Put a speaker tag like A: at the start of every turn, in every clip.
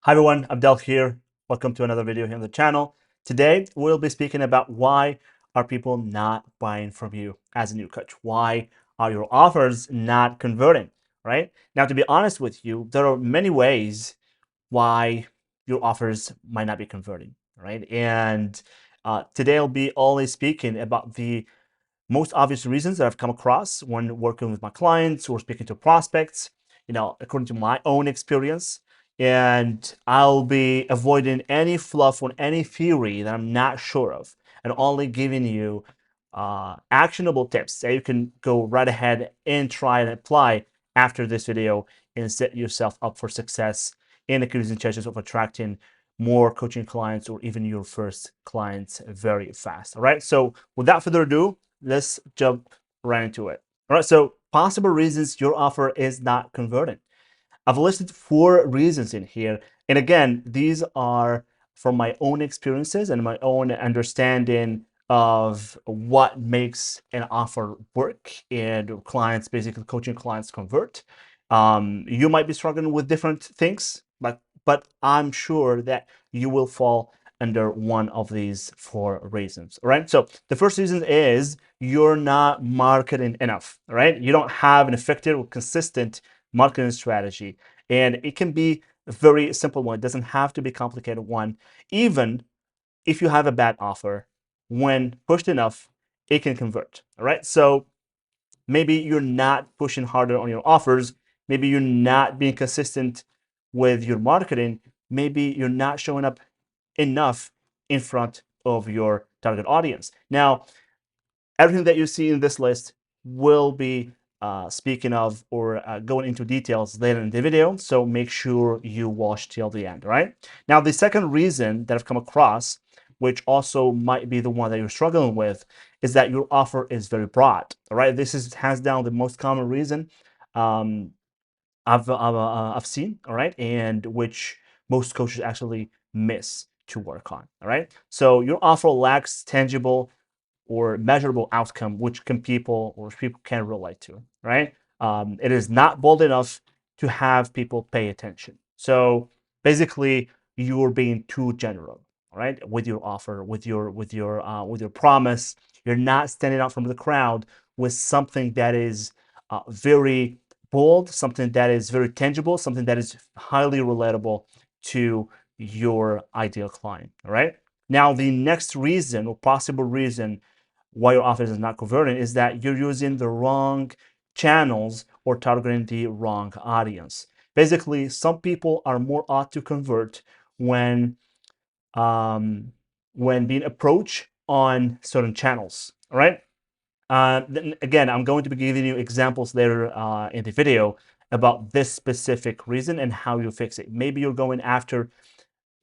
A: Hi everyone, Abdel here. Welcome to another video here on the channel. Today we'll be speaking about why are people not buying from you as a new coach? Why are your offers not converting, right? Now, to be honest with you, there are many ways why your offers might not be converting, right? And today I'll be only speaking about the most obvious reasons that I've come across when working with my clients or speaking to prospects, according to my own experience. And I'll be avoiding any fluff on any theory that I'm not sure of and only giving you actionable tips that you can go right ahead and try and apply after this video and set yourself up for success and increasing chances of attracting more coaching clients or even your first clients very fast. All right. So without further ado, let's jump right into it. All right, so possible reasons your offer is not converting. I've listed 4 reasons in here. And again, these are from my own experiences and my own understanding of what makes an offer work and clients, basically coaching clients convert. You might be struggling with different things, but I'm sure that you will fall under one of these 4 reasons. All right. So the first reason is you're not marketing enough. All right. You don't have an effective or consistent marketing strategy. And it can be a very simple one. It doesn't have to be a complicated one. Even if you have a bad offer, when pushed enough, it can convert. All right. So maybe you're not pushing harder on your offers. Maybe you're not being consistent with your marketing. Maybe you're not showing up enough in front of your target audience. Now, everything that you see in this list will be speaking of or going into details later in the video, so make sure you watch till the end, right? Now, the second reason that I've come across, which also might be the one that you're struggling with, is that your offer is very broad, all right? This is hands down the most common reason um, I've seen, all right, and which most coaches actually miss to work on, all right? So your offer lacks tangible or measurable outcome which people can relate to, right? It is not bold enough to have people pay attention. So basically, you're being too general, right? With your offer, with your promise, you're not standing out from the crowd with something that is very bold, something that is very tangible, something that is highly relatable to your ideal client. All right. Now, the next reason or possible reason why your offer is not converting is that you're using the wrong channels or targeting the wrong audience. Basically, some people are more apt to convert when um, when being approached on certain channels. All right. Then again, I'm going to be giving you examples later in the video about this specific reason and how you fix it. Maybe you're going after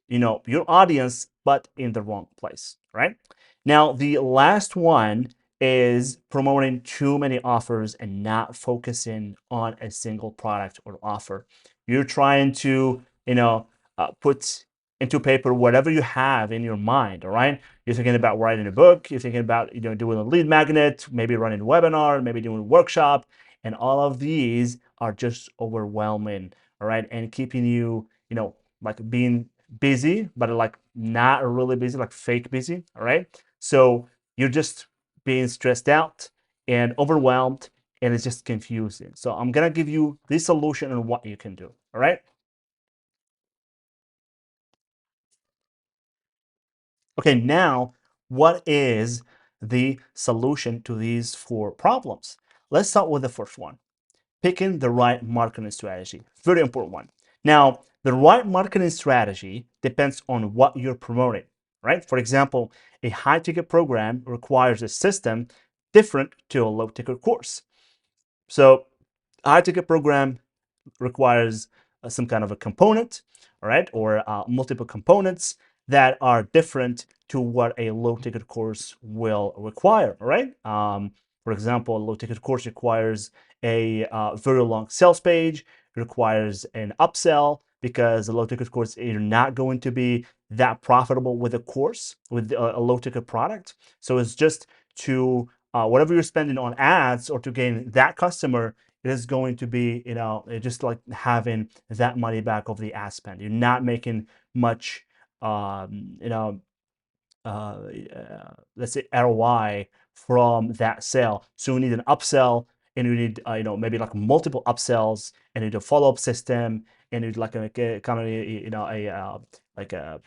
A: your audience, but in the wrong place, right? Now, the last one is promoting too many offers and not focusing on a single product or offer. You're trying to, put into paper whatever you have in your mind, all right? You're thinking about writing a book, you're thinking about, doing a lead magnet, maybe running a webinar, maybe doing a workshop, and all of these are just overwhelming, all right? And keeping you, like being busy, but like not really busy, like fake busy. All right. So you're just being stressed out and overwhelmed, and it's just confusing. So I'm going to give you the solution and what you can do. All right. Okay. Now, what is the solution to these 4 problems? Let's start with the first one, picking the right marketing strategy. Very important one. Now, the right marketing strategy depends on what you're promoting, right? For example, a high ticket program requires a system different to a low ticket course. So, a high ticket program requires some kind of a component, all right, or multiple components that are different to what a low ticket course will require, all right? For example, a low ticket course requires a very long sales page, requires an upsell because a low ticket course you're not going to be that profitable with a course, with a low ticket product. So it's just to whatever you're spending on ads or to gain that customer it is going to be, just like having that money back of the ad spend. You're not making much, um, you know, let's say ROI from that sale. So you need an upsell, and you need maybe like multiple upsells, and you need a follow-up system, and you need like a kind of like a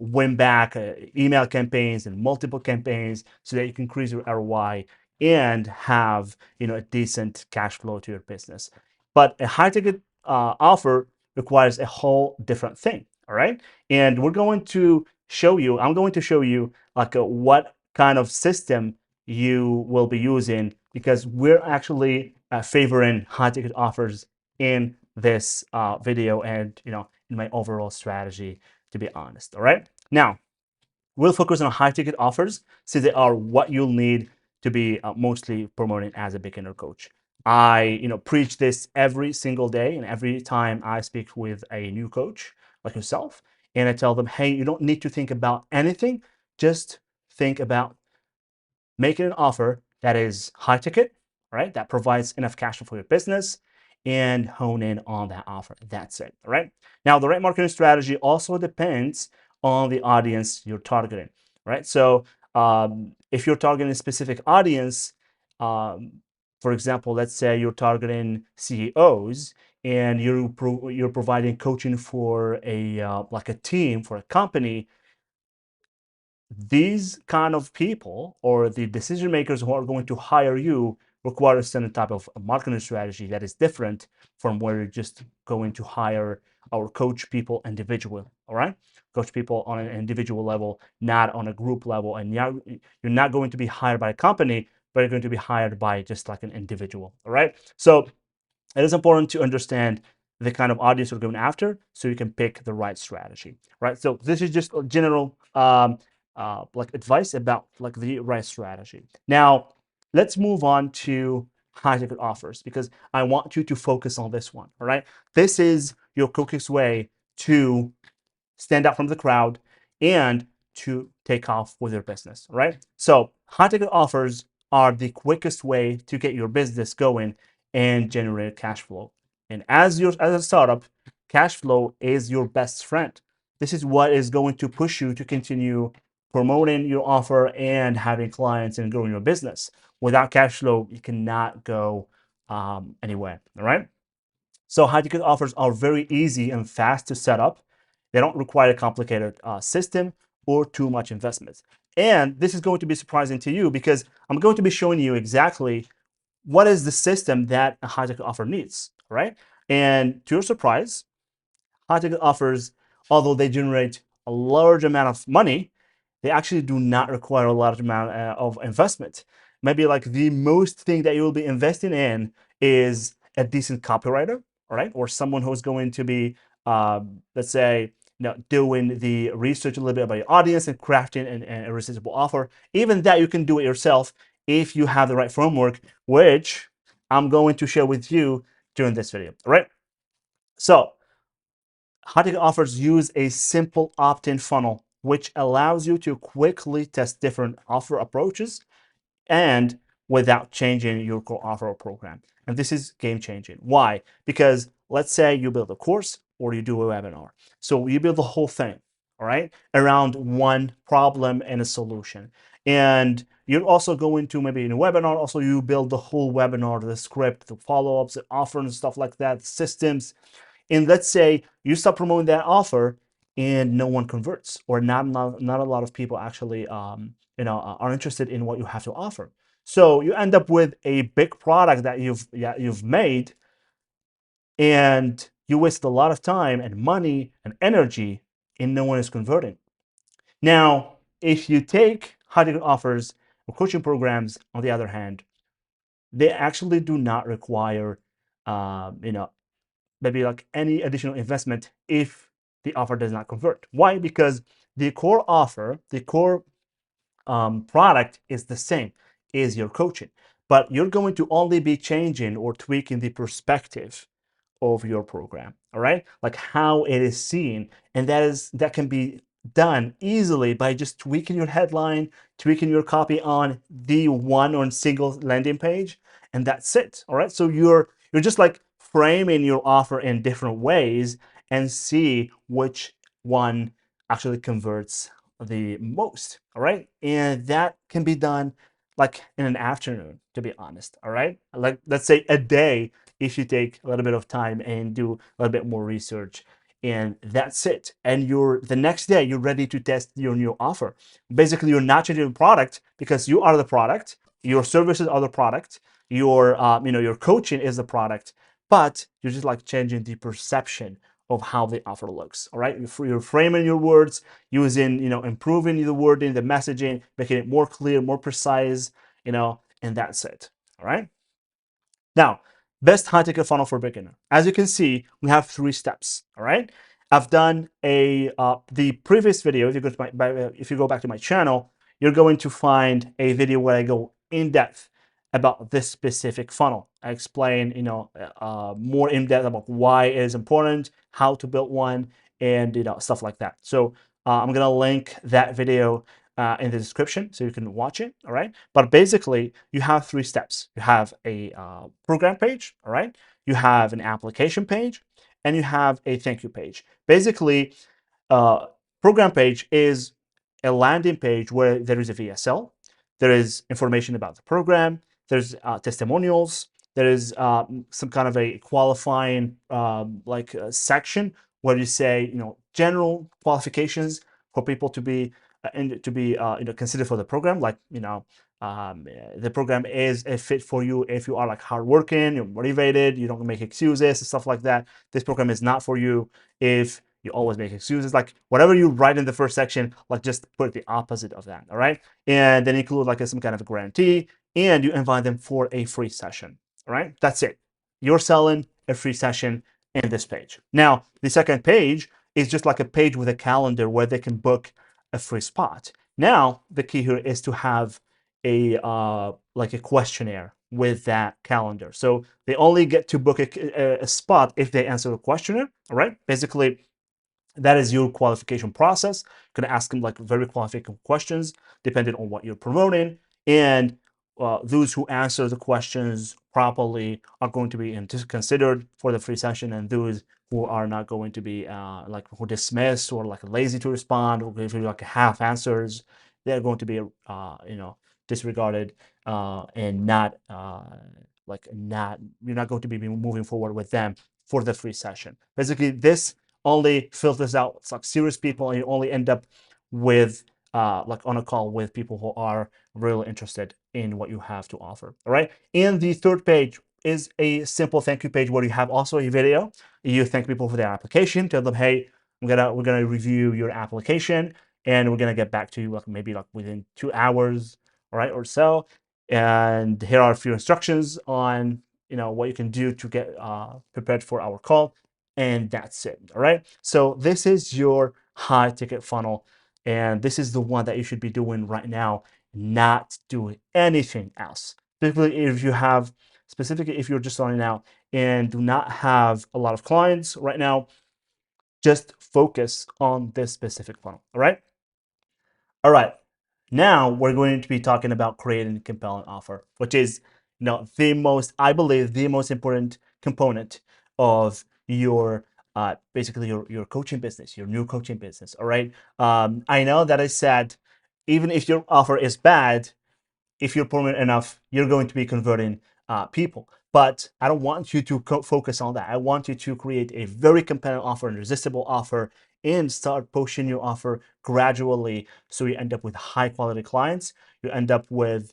A: win back email campaigns and multiple campaigns so that you can increase your ROI and have a decent cash flow to your business. But a high ticket offer requires a whole different thing. All right, and we're going to show you. I'm going to show you like what kind of system you will be using, because we're actually favoring high ticket offers in this video, and in my overall strategy, to be honest. All right, now we'll focus on high ticket offers since they are what you'll need to be mostly promoting as a beginner coach. I preach this every single day, and every time I speak with a new coach like yourself, and I tell them, hey, you don't need to think about anything, just think about making an offer that is high ticket, right? That provides enough cash flow for your business, and hone in on that offer. That's it, all right? Now, the right marketing strategy also depends on the audience you're targeting, right? So if you're targeting a specific audience, for example, let's say you're targeting CEOs, and you're providing coaching for a like a team, for a company. These kind of people, or the decision makers who are going to hire you, require a certain type of marketing strategy that is different from where you're just going to hire or coach people individually. All right, coach people on an individual level, not on a group level. And you're not going to be hired by a company, but you're going to be hired by just like an individual. All right, so it is important to understand the kind of audience you're going after so you can pick the right strategy, right? So this is just a general like advice about like the right strategy. Now, let's move on to high ticket offers, because I want you to focus on this one, all right? This is your quickest way to stand out from the crowd and to take off with your business, right? So high ticket offers are the quickest way to get your business going and generate cash flow. And as a startup, cash flow is your best friend. This is what is going to push you to continue promoting your offer and having clients and growing your business. Without cash flow, you cannot go anywhere. All right. So high ticket offers are very easy and fast to set up. They don't require a complicated system or too much investment. And this is going to be surprising to you, because I'm going to be showing you exactly what is the system that a high ticket offer needs, right? And to your surprise, high ticket offers, although they generate a large amount of money, they actually do not require a large amount of investment. Maybe like the most thing that you will be investing in is a decent copywriter, all right, or someone who's going to be, let's say, doing the research a little bit about your audience and crafting an irresistible offer. Even that you can do it yourself if you have the right framework, which I'm going to share with you during this video, all right? So high ticket offers use a simple opt-in funnel, which allows you to quickly test different offer approaches and without changing your core offer or program. And this is game changing. Why? Because let's say you build a course or you do a webinar. So you build the whole thing, all right, around one problem and a solution. And you're also going to, maybe in a webinar, also you build the whole webinar, the script, the follow-ups, the offer and stuff like that, systems. And let's say you start promoting that offer and no one converts, or not a lot of people actually are interested in what you have to offer. So you end up with a big product that you've made, and you waste a lot of time and money and energy, and no one is converting. Now, if you take high ticket offers or coaching programs, on the other hand, they actually do not require maybe like any additional investment if the offer does not convert. Why? Because the core offer, the core product is the same, is your coaching, but you're going to only be changing or tweaking the perspective of your program, all right? Like how it is seen, and that can be done easily by just tweaking your headline, tweaking your copy on the one or single landing page, and that's it, all right? So You're just like framing your offer in different ways and see which one actually converts the most. All right. And that can be done like in an afternoon, to be honest. All right. Like, let's say a day, if you take a little bit of time and do a little bit more research, and that's it. And you're the next day you're ready to test your new offer. Basically, you're not changing the product because you are the product. Your services are the product. Your coaching is the product, but you're just like changing the perception of how the offer looks. All right, you're framing your words, using, improving the wording, the messaging, making it more clear, more precise, and that's it. All right. Now, best high ticket funnel for beginner. As you can see, we have 3 steps. All right. I've done the previous video. If you go to if you go back to my channel, you're going to find a video where I go in depth about this specific funnel. I explain, more in depth about why it is important, how to build one, and stuff like that. So I'm gonna link that video in the description so you can watch it. All right. But basically, you have 3 steps. You have a program page. All right. You have an application page, and you have a thank you page. Basically, program page is a landing page where there is a VSL, there is information about the program, there's testimonials, there is some kind of a qualifying section where you say, general qualifications for people to be considered for the program, like, the program is a fit for you if you are like hardworking, you're motivated, you don't make excuses and stuff like that. This program is not for you if you always make excuses. Like, whatever you write in the first section, like, just put the opposite of that. All right. And then include like some kind of a guarantee, and you invite them for a free session. All right. That's it. You're selling a free session in this page. Now, the second page is just like a page with a calendar where they can book a free spot. Now, the key here is to have a like a questionnaire with that calendar. So they only get to book a spot if they answer the questionnaire. All right. Basically, that is your qualification process. You're gonna ask them like very qualified questions depending on what you're promoting, and those who answer the questions properly are going to be considered for the free session, and those who are not going to be who dismiss or like lazy to respond or give you like half answers, they're going to be disregarded and not you're not going to be moving forward with them for the free session. Basically, this only filters out like serious people, and you only end up with like on a call with people who are really interested in what you have to offer. All right. And the third page is a simple thank you page where you have also a video. You thank people for their application, tell them, hey, we're gonna review your application, and we're gonna get back to you like maybe like within 2 hours, all right, or so. And here are a few instructions on what you can do to get prepared for our call, and that's it. All right. So this is your high ticket funnel, and this is the one that you should be doing right now, not doing anything else. Specifically if you're just starting out and do not have a lot of clients right now, just focus on this specific funnel. All right. All right. Now we're going to be talking about creating a compelling offer, which is, I believe, the most important component of your basically your coaching business, your new coaching business. All right. I know that I said, even if your offer is bad, if you're prominent enough, you're going to be converting people. But I don't want you to focus on that. I want you to create a very compelling offer, an irresistible offer, and start pushing your offer gradually so you end up with high quality clients. You end up with,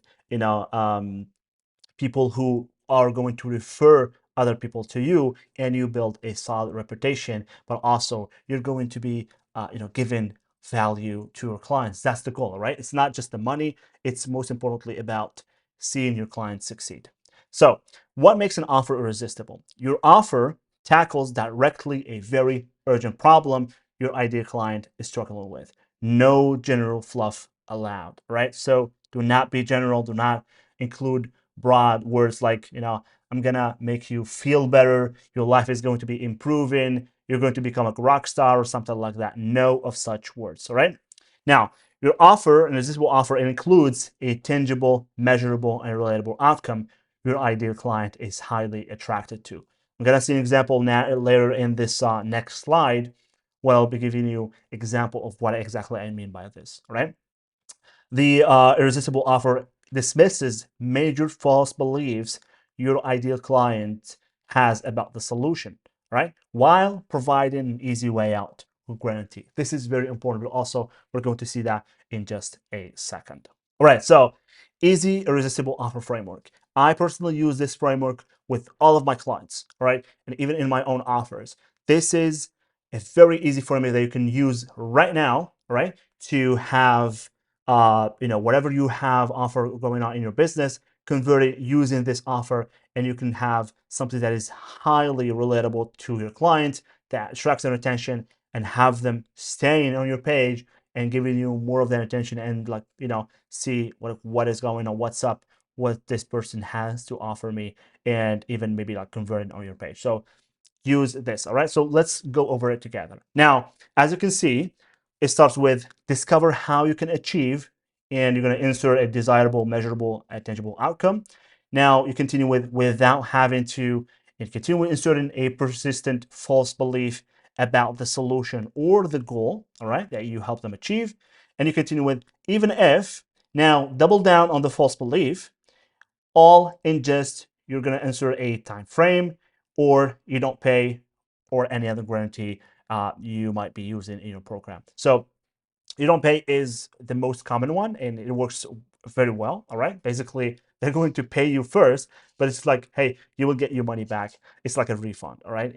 A: people who are going to refer other people to you, and you build a solid reputation, but also you're going to be giving value to your clients. That's the goal, right? It's not just the money, it's most importantly about seeing your clients succeed. So what makes an offer irresistible? Your offer tackles directly a very urgent problem your ideal client is struggling with. No general fluff allowed, right? So do not be general, do not include broad words like, I'm gonna make you feel better, your life is going to be improving, you're going to become a rock star or something like that. No of such words. All right. Now, your offer, and this will offer, it includes a tangible, measurable, and relatable outcome. your ideal client is highly attracted to. I'm gonna see an example now later in this next slide, where I'll be giving you example of what exactly I mean by this. All right. The irresistible offer dismisses major false beliefs your ideal client has about the solution, right? While providing an easy way out with guarantee. This is very important, but also we're going to see that in just a second. All right, so easy irresistible offer framework. I personally use this framework with all of my clients, all right? And even in my own offers. This is a very easy framework that you can use right now, right? To have whatever you have offer going on in your business, convert it using this offer, and you can have something that is highly relatable to your client that attracts their attention and have them staying on your page and giving you more of their attention and see what is going on, what's up, what this person has to offer me, and even maybe like converting on your page. So use this. All right, so let's go over it together. Now, as you can see, it starts with discover how you can achieve, and you're going to insert a desirable, measurable, and tangible outcome. Now you continue with without having to, and continue with inserting a persistent false belief about the solution or the goal, all right, that you help them achieve. And you continue with even if. Now double down on the false belief, all in just you're going to insert a time frame, or you don't pay, or any other guarantee you might be using in your program. So you don't pay is the most common one, and it works very well. All right, basically they're going to pay you first, but it's like, hey, you will get your money back. It's like a refund. All right,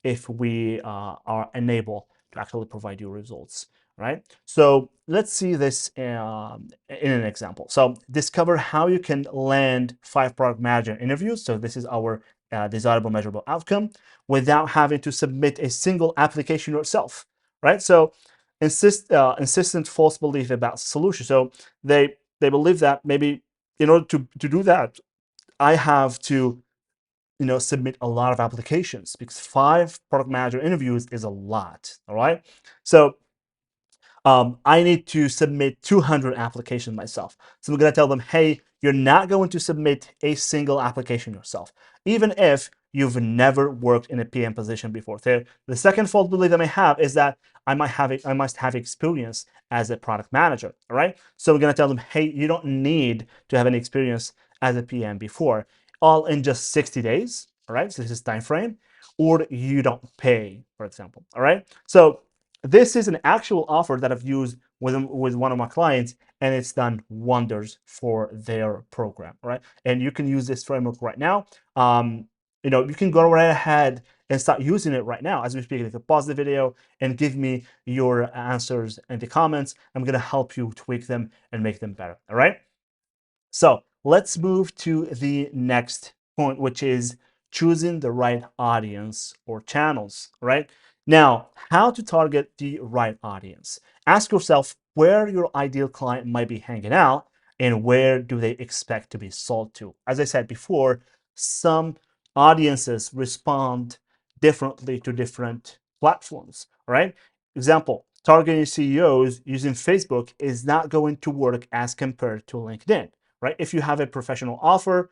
A: if we are unable to actually provide you results. Right, so let's see this in an example. So discover how you can land 5 product manager interviews. So this is our desirable measurable outcome without having to submit a single application yourself. Right, so insistent false belief about solution. So they believe that maybe in order to do that, I have to submit a lot of applications, because 5 product manager interviews is a lot. All right, so I need to submit 200 applications myself. So I'm going to tell them, hey, you're not going to submit a single application yourself, even if you've never worked in a PM position before. So the second false belief I may have is that I must have experience as a product manager. All right. So we're going to tell them, hey, you don't need to have any experience as a PM before, all in just 60 days. All right. So this is time frame, or you don't pay, for example. All right. So this is an actual offer that I've used with one of my clients, and it's done wonders for their program, right? And you can use this framework right now. You can go right ahead and start using it right now as we speak. You can pause the video and give me your answers in the comments. I'm gonna help you tweak them and make them better, all right? So let's move to the next point, which is choosing the right audience or channels, right? Now, how to target the right audience. Ask yourself where your ideal client might be hanging out and where do they expect to be sold to. As I said before, some audiences respond differently to different platforms, right? Example, targeting CEOs using Facebook is not going to work as compared to LinkedIn, right? If you have a professional offer,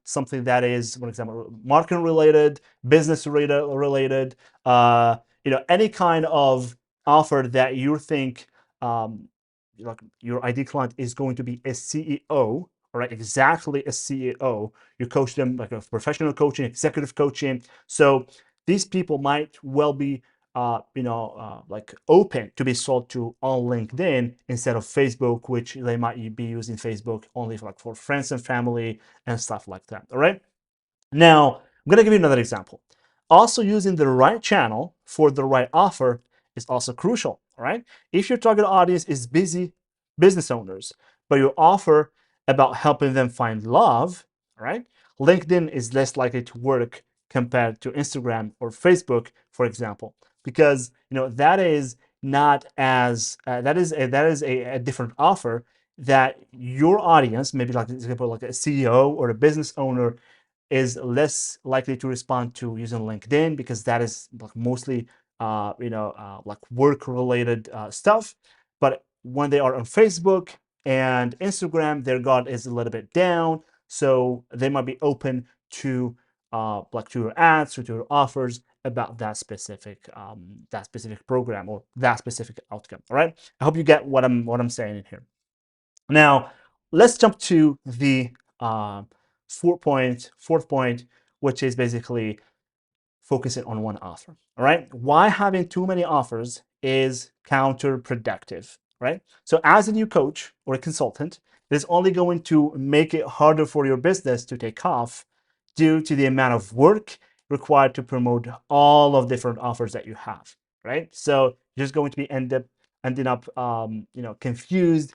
A: something that is, for example, marketing related, business related, any kind of offer that you think like your ideal client is going to be a CEO, all right, exactly a CEO. You coach them like a professional coaching, executive coaching. So these people might well be like open to be sold to on LinkedIn instead of Facebook, which they might be using Facebook only for friends and family and stuff like that. All right. Now, I'm going to give you another example. Also, using the right channel for the right offer is also crucial. All right. If your target audience is busy business owners, but your offer about helping them find love, all right, LinkedIn is less likely to work compared to Instagram or Facebook, for example, because that is not as that is a different offer that your audience, maybe like example like a CEO or a business owner, is less likely to respond to using LinkedIn, because that is like mostly like work related stuff. But when they are on Facebook and Instagram, their guard is a little bit down. So they might be open to like to your ads, to your offers about that specific program or that specific outcome. All right. I hope you get what I'm saying in here. Now, let's jump to the fourth point, which is basically focusing on one offer. All right. Why having too many offers is counterproductive, right? So, as a new coach or a consultant, it is only going to make it harder for your business to take off due to the amount of work required to promote all of different offers that you have, right? So, you're just going to be ending up, confused.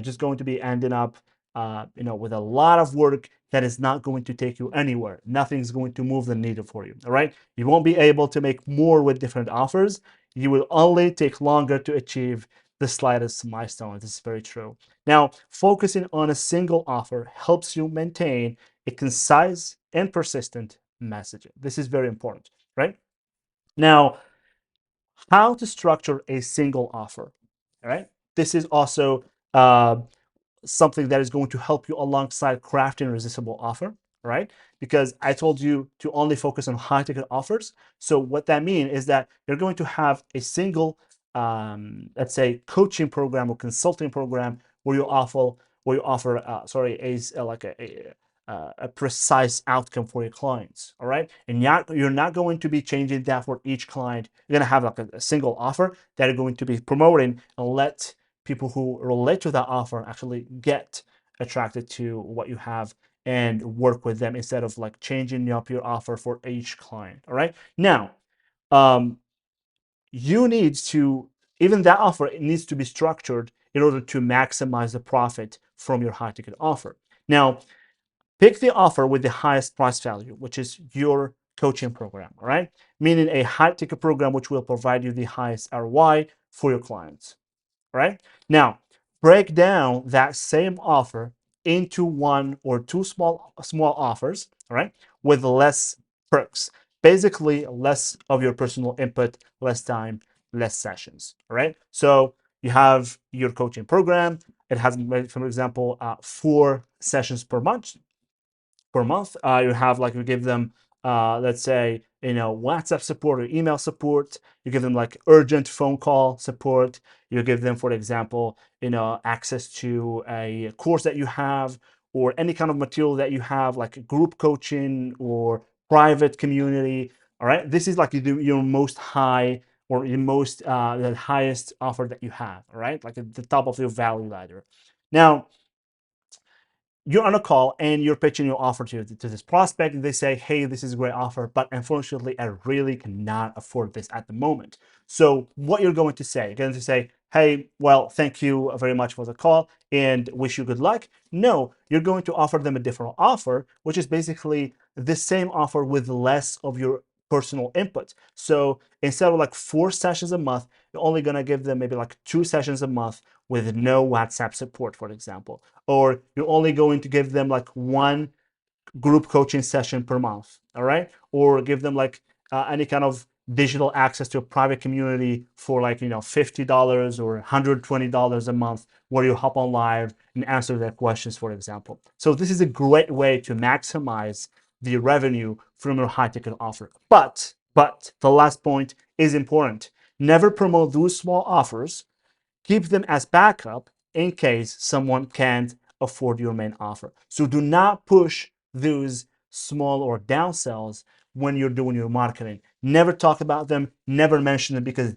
A: Just going to be ending up, with a lot of work that is not going to take you anywhere. Nothing's going to move the needle for you. All right. You won't be able to make more with different offers. You will only take longer to achieve the slightest milestone. This is very true. Now, focusing on a single offer helps you maintain a concise and persistent messaging. This is very important, right? Now, how to structure a single offer. All right. This is also something that is going to help you alongside crafting a irresistible offer, right? Because I told you to only focus on high ticket offers. So what that means is that you're going to have a single, let's say, coaching program or consulting program where you offer, like a precise outcome for your clients, all right? And you're not going to be changing that for each client. You're going to have like a single offer that you're going to be promoting and let people who relate to that offer actually get attracted to what you have and work with them instead of like changing up your offer for each client. All right. Now, um, you need to, even that offer, it needs to be structured in order to maximize the profit from your high ticket offer. Now, pick the offer with the highest price value, which is your coaching program. All right. Meaning a high ticket program which will provide you the highest ROI for your clients. Right? Now, break down that same offer into one or two small offers, all right, with less perks. Basically, less of your personal input, less time, less sessions, all right? So you have your coaching program. It has, for example, 4 sessions per month. You have like you give them, let's say, WhatsApp support or email support. You give them like urgent phone call support. You give them, for example, access to a course that you have or any kind of material that you have, like group coaching or private community. All right, this is like your most high or the highest offer that you have. All right, like at the top of your value ladder. Now, you're on a call and you're pitching your offer to this prospect, and they say, hey, this is a great offer, but unfortunately I really cannot afford this at the moment. So what you're going to say, you're going to say, hey, well, thank you very much for the call and wish you good luck. No, you're going to offer them a different offer, which is basically the same offer with less of your personal input. So instead of like 4 sessions a month, you're only going to give them maybe like 2 sessions a month with no WhatsApp support, for example. Or you're only going to give them like one group coaching session per month, all right? Or give them like any kind of digital access to a private community for like, $50 or $120 a month where you hop on live and answer their questions, for example. So this is a great way to maximize the revenue from your high ticket offer. But the last point is important. Never promote those small offers. Keep them as backup in case someone can't afford your main offer. So do not push those small or downsells when you're doing your marketing. Never talk about them, never mention them, because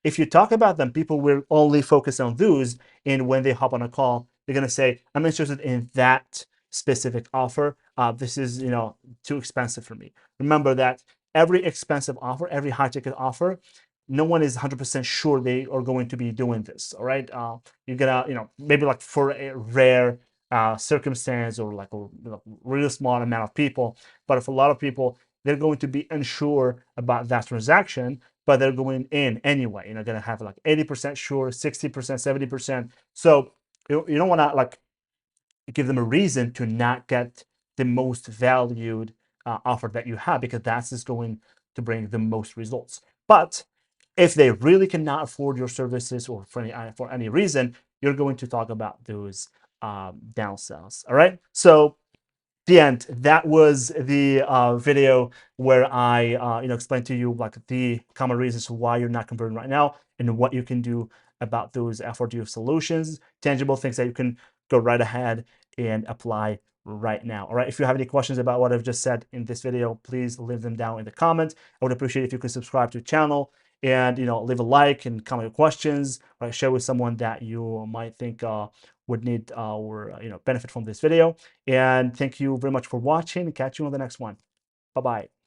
A: if you talk about them, people will only focus on those. And when they hop on a call, they're going to say, I'm interested in that specific offer. This is, too expensive for me. Remember that every expensive offer, every high ticket offer, no one is 100% sure they are going to be doing this. All right. You're gonna, maybe like for a rare circumstance or like a really small amount of people. But if a lot of people, they're going to be unsure about that transaction, but they're going in anyway. Gonna have like 80% sure, 60%, 70%. So you don't want to like give them a reason to not get the most valued offer that you have, because that's just going to bring the most results. But if they really cannot afford your services or for any reason, you're going to talk about those downsells. All right. So the end. That was the video where I explained to you like the common reasons why you're not converting right now and what you can do about those for you solutions, tangible things that you can go right ahead and apply right now. All right. If you have any questions about what I've just said in this video, please leave them down in the comments. I would appreciate if you could subscribe to the channel and leave a like and comment your questions. Right, share with someone that you might think would need or benefit from this video. And thank you very much for watching. Catch you on the next one. Bye bye.